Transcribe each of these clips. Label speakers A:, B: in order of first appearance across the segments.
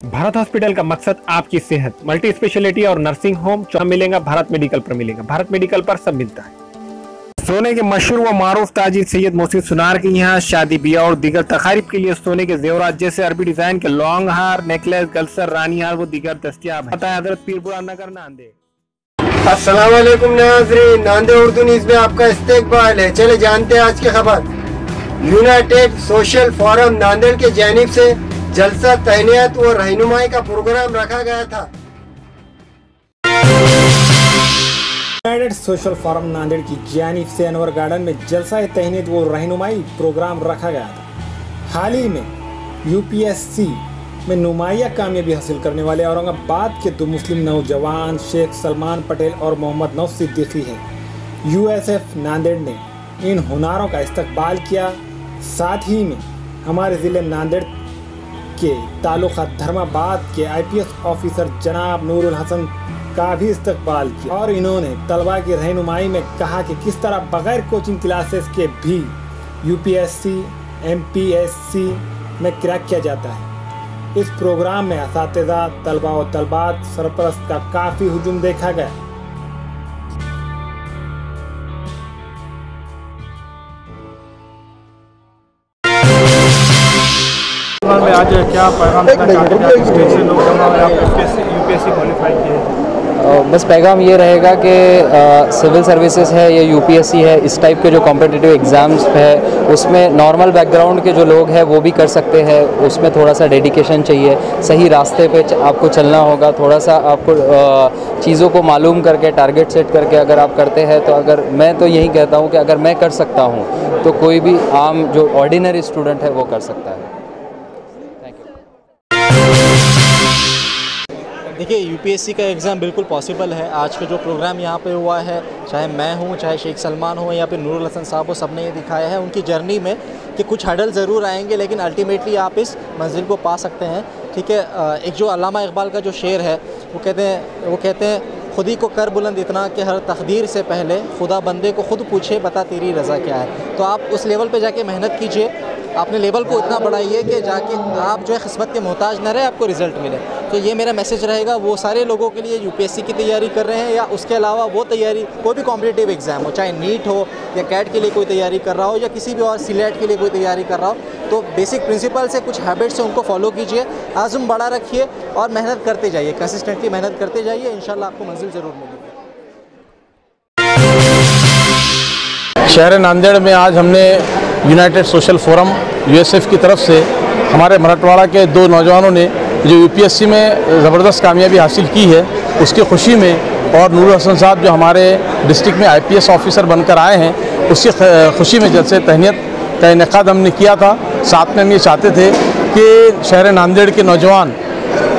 A: Bharat hospital का मकसद आपकी सेहत, मल्टी स्पेशलिटी और नर्सिंग होम मिलेगा। भारत मेडिकल पर मिलेगा। भारत मेडिकल पर सब मिलता है। सोने के मशहूर व मारूफ ताजिर सैयद मोहसिन सुनार के यहाँ शादी ब्याह और दीगर तकारीब के लिए सोने के जेवरात जैसे अरबी डिजाइन के लॉन्ग हार, नेकलेस, गलसर, रानी हार वो दीगर दस्तियाब है। हजरत पीरपुरा नगर नांदेड़।
B: अस्सलाम वालेकुम नाज़रीन, नांदेड़ उर्दू न्यूज़ में आपका इस्तकबाल है। चले जानते हैं आज की खबर। यूनाइटेड सोशल फोरम नांदेड़ के जानिब से जलसा, तहनीयत व रहनुमाई का प्रोग्राम रखा गया था।
A: यूनाइटेड सोशल फोरम नांदेड़ की जानिब से अनवर गार्डन में जलसा, तहनीयत व रहनुमाई प्रोग्राम रखा गया था। हाल ही में यूपीएससी में नुमाया कामयाबी हासिल करने वाले औरंगाबाद के 2 मुस्लिम नौजवान शेख सलमान पटेल और मोहम्मद नौफ सिद्दीकी है। यूएसएफ नांदेड़ ने इन हुनरों का इस्तकबाल किया। साथ ही में हमारे ज़िले नांदेड़ के तालुका धर्माबाद के आईपीएस ऑफिसर जनाब नूरुल हसन का भी इस्तकबाल किया और इन्होंने तलबा की रहनुमाई में कहा कि किस तरह बगैर कोचिंग क्लासेस के भी यूपीएससी एमपीएससी में क्रैक किया जाता है। इस प्रोग्राम में असातिज़ा, तलबा और तलबात सरपरस्त का काफ़ी हुजूम देखा गया।
C: में आज क्या पैगाम देना चाहते हैं स्टेट से लोग यूपीएससी क्वालिफाई किए?
D: बस पैगाम ये रहेगा कि सिविल सर्विसेज है या यूपीएससी है, इस टाइप के जो कॉम्पिटिटिव एग्ज़ाम्स है उसमें नॉर्मल बैकग्राउंड के जो लोग हैं वो भी कर सकते हैं। उसमें थोड़ा सा डेडिकेशन चाहिए, सही रास्ते पे आपको चलना होगा, थोड़ा सा आपको चीज़ों को मालूम करके टारगेट सेट करके अगर आप करते हैं तो अगर मैं तो यही कहता हूँ कि अगर मैं कर सकता हूँ तो कोई भी आम जो ऑर्डिनरी स्टूडेंट है वो कर सकता है।
E: देखिए, यूपीएससी का एग्ज़ाम बिल्कुल पॉसिबल है। आज का जो प्रोग्राम यहाँ पे हुआ है, चाहे मैं हूँ, चाहे शेख सलमान हो या फिर नूरुल हसन साहब हो, सब ने ये दिखाया है उनकी जर्नी में कि कुछ हडल ज़रूर आएंगे लेकिन अल्टीमेटली आप इस मंजिल को पा सकते हैं। ठीक है, एक जो अल्लामा इकबाल का जो शेर है वो कहते हैं खुदी को कर बुलंद इतना कि हर तकदीर से पहले खुदा बंदे को खुद पूछे बता तेरी रज़ा क्या है। तो आप उस लेवल पे जाके मेहनत कीजिए, अपने लेवल को इतना बढ़ाइए कि जाके आप जो है किस्मत के मोहताज न रहे, आपको रिज़ल्ट मिले। तो ये मेरा मैसेज रहेगा वो सारे लोगों के लिए यूपीएससी की तैयारी कर रहे हैं या उसके अलावा वो तैयारी कोई भी कॉम्पिटिटिव एग्ज़ाम हो, चाहे नीट हो या कैट के लिए कोई तैयारी कर रहा हो या किसी भी और सिलेट के लिए कोई तैयारी कर रहा हो, तो बेसिक प्रिंसिपल से कुछ हैबिट्स से उनको फॉलो कीजिए, आज़म बड़ा रखिए और मेहनत करते जाइए, कंसिस्टेंटली मेहनत करते जाइए, इंशाल्लाह आपको मंजिल ज़रूर मिलेगी।
C: शहर नांदेड़ में आज हमने यूनाइटेड सोशल फोरम यूएसएफ की तरफ से हमारे मराठवाड़ा के 2 नौजवानों ने जो यूपीएससी में ज़बरदस्त कामयाबी हासिल की है उसकी खुशी में, और नूरुल हसन साहब जो हमारे डिस्ट्रिक्ट में आईपीएस ऑफिसर बनकर आए हैं उसकी खुशी में जलसे तहनीयत का इनेकाद हमने किया था। साथ में हम ये चाहते थे कि शहर नांदेड़ के नौजवान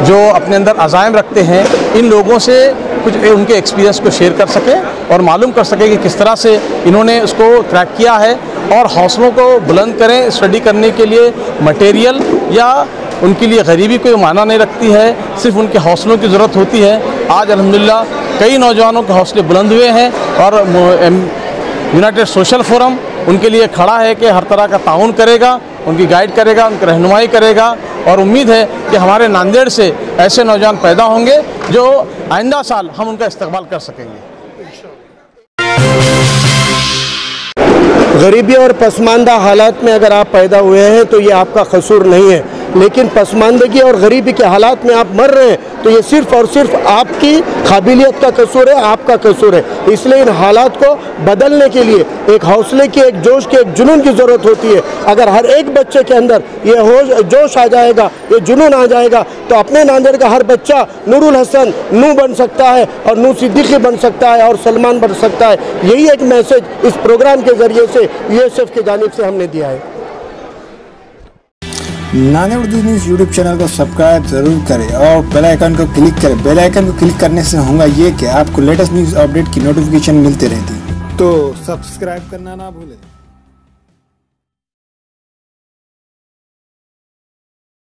C: जो अपने अंदर अज़ाइम रखते हैं इन लोगों से कुछ उनके एक्सपीरियंस को शेयर कर सकें और मालूम कर सकें कि किस तरह से इन्होंने उसको क्रैक किया है, और हौसलों को बुलंद करें। स्टडी करने के लिए मटेरियल या उनके लिए गरीबी कोई माना नहीं रखती है, सिर्फ उनके हौसलों की ज़रूरत होती है। आज अल्हम्दुलिल्लाह कई नौजवानों के हौसले बुलंद हुए हैं और यूनाइटेड सोशल फोरम उनके लिए खड़ा है कि हर तरह का ताउन करेगा, उनकी गाइड करेगा, उनकी रहनुमाई करेगा, और उम्मीद है कि हमारे नांदेड़ से ऐसे नौजवान पैदा होंगे जो आइंदा साल हम उनका इस्तेमाल कर सकेंगे।
B: गरीबी और पसमानदा हालात में अगर आप पैदा हुए हैं तो ये आपका कसूर नहीं है, लेकिन पसमानदगी और गरीबी के हालात में आप मर रहे हैं तो ये सिर्फ़ और सिर्फ आपकी काबिलियत का कसूर है, आपका कसूर है। इसलिए इन हालात को बदलने के लिए एक हौसले की, एक जोश की, एक जुनून की ज़रूरत होती है। अगर हर एक बच्चे के अंदर ये जोश आ जाएगा, ये जुनून आ जाएगा, तो अपने नांदेड़ का हर बच्चा नूरुल हसन नू बन सकता है और नू सिद्दीकी बन सकता है और सलमान बन सकता है। यही एक मैसेज इस प्रोग्राम के ज़रिए से यूएसएफ की जानिब से हमने दिया है।
F: Nanded Urdu news YouTube channel को सब्सक्राइब जरूर करें और बेल आइकन को क्लिक करें। बेल आइकन को क्लिक करने से होगा ये कि आपको लेटेस्ट न्यूज़ अपडेट की नोटिफिकेशन मिलती रहती है, तो सब्सक्राइब करना ना भूलें।